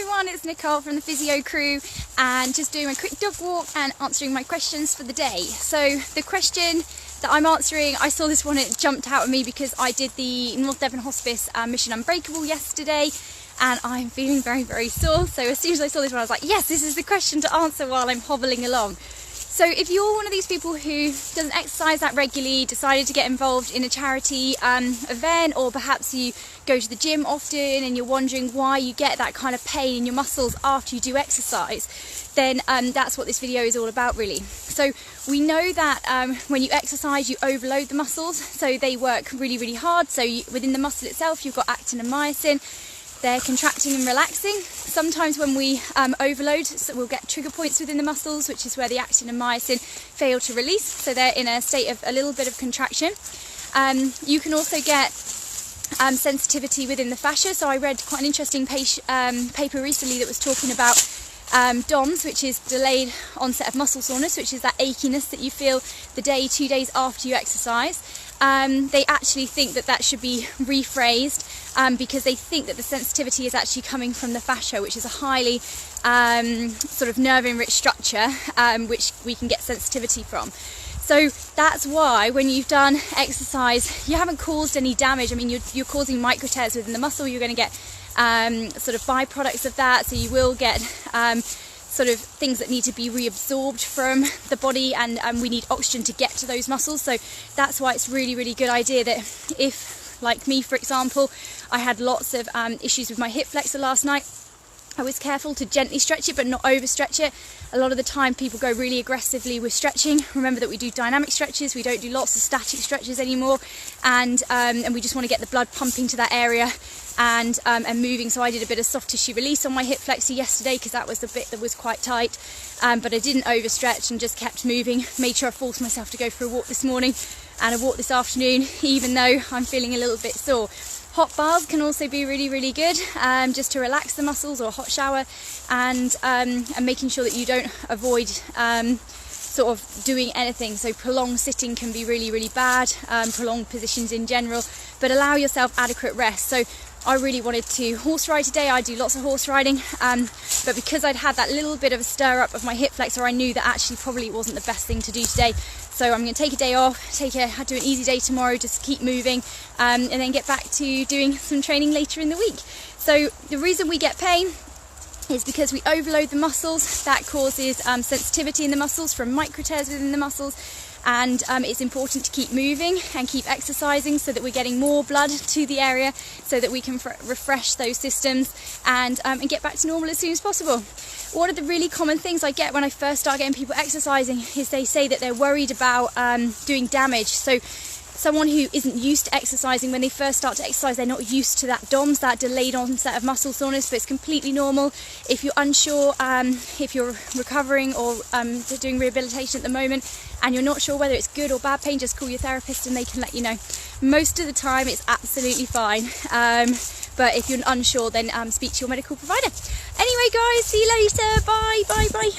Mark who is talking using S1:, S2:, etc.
S1: everyone, it's Nicole from the Physio crew and just doing a quick dog walk and answering my questions for the day. So the question that I'm answering, I saw this one, it jumped out at me because I did the North Devon Hospice Mission Unbreakable yesterday and I'm feeling very sore. So as soon as I saw this one I was like, yes, this is the question to answer while I'm hobbling along. So if you're one of these people who doesn't exercise that regularly, decided to get involved in a charity event, or perhaps you go to the gym often and you're wondering why you get that kind of pain in your muscles after you do exercise, then that's what this video is all about really. So we know that when you exercise you overload the muscles, so they work really hard. So within the muscle itself you've got actin and myosin. They're contracting and relaxing. Sometimes when we overload, so we'll get trigger points within the muscles, which is where the actin and myosin fail to release. So they're in a state of a little bit of contraction. You can also get sensitivity within the fascia. So I read quite an interesting paper recently that was talking about DOMS, which is delayed onset of muscle soreness, which is that achiness that you feel the day, 2 days after you exercise. They actually think that that should be rephrased because they think that the sensitivity is actually coming from the fascia, which is a highly sort of nerve-enriched structure which we can get sensitivity from. So that's why when you've done exercise you haven't caused any damage. I mean, you're causing micro tears within the muscle. You're going to get sort of byproducts of that, so you will get sort of things that need to be reabsorbed from the body, and we need oxygen to get to those muscles. So that's why it's really good idea that if, like me for example, I had lots of issues with my hip flexor last night, I was careful to gently stretch it but not overstretch it. A lot of the time people go really aggressively with stretching. Remember that we do dynamic stretches, we don't do lots of static stretches anymore, and we just want to get the blood pumping to that area and moving. So I did a bit of soft tissue release on my hip flexor yesterday because that was the bit that was quite tight, but I didn't overstretch and just kept moving. Made sure I forced myself to go for a walk this morning and a walk this afternoon, even though I'm feeling a little bit sore. Hot baths can also be really good, just to relax the muscles, or a hot shower, and making sure that you don't avoid sort of doing anything. So prolonged sitting can be really bad, prolonged positions in general, but allow yourself adequate rest. So I really wanted to horse ride today. I do lots of horse riding, but because I'd had that little bit of a stir up of my hip flexor, I knew that actually probably it wasn't the best thing to do today. So I'm going to take a day off, do an easy day tomorrow, just keep moving, and then get back to doing some training later in the week. So the reason we get pain is because we overload the muscles. That causes sensitivity in the muscles from micro tears within the muscles, and it's important to keep moving and keep exercising so that we're getting more blood to the area so that we can refresh those systems and get back to normal as soon as possible. One of the really common things I get when I first start getting people exercising is they say that they're worried about doing damage. So someone who isn't used to exercising, when they first start to exercise, they're not used to that DOMS, that delayed onset of muscle soreness, but it's completely normal. If you're unsure, if you're recovering or doing rehabilitation at the moment and you're not sure whether it's good or bad pain, just call your therapist and they can let you know. Most of the time it's absolutely fine, but if you're unsure then speak to your medical provider. Anyway guys, see you later, bye.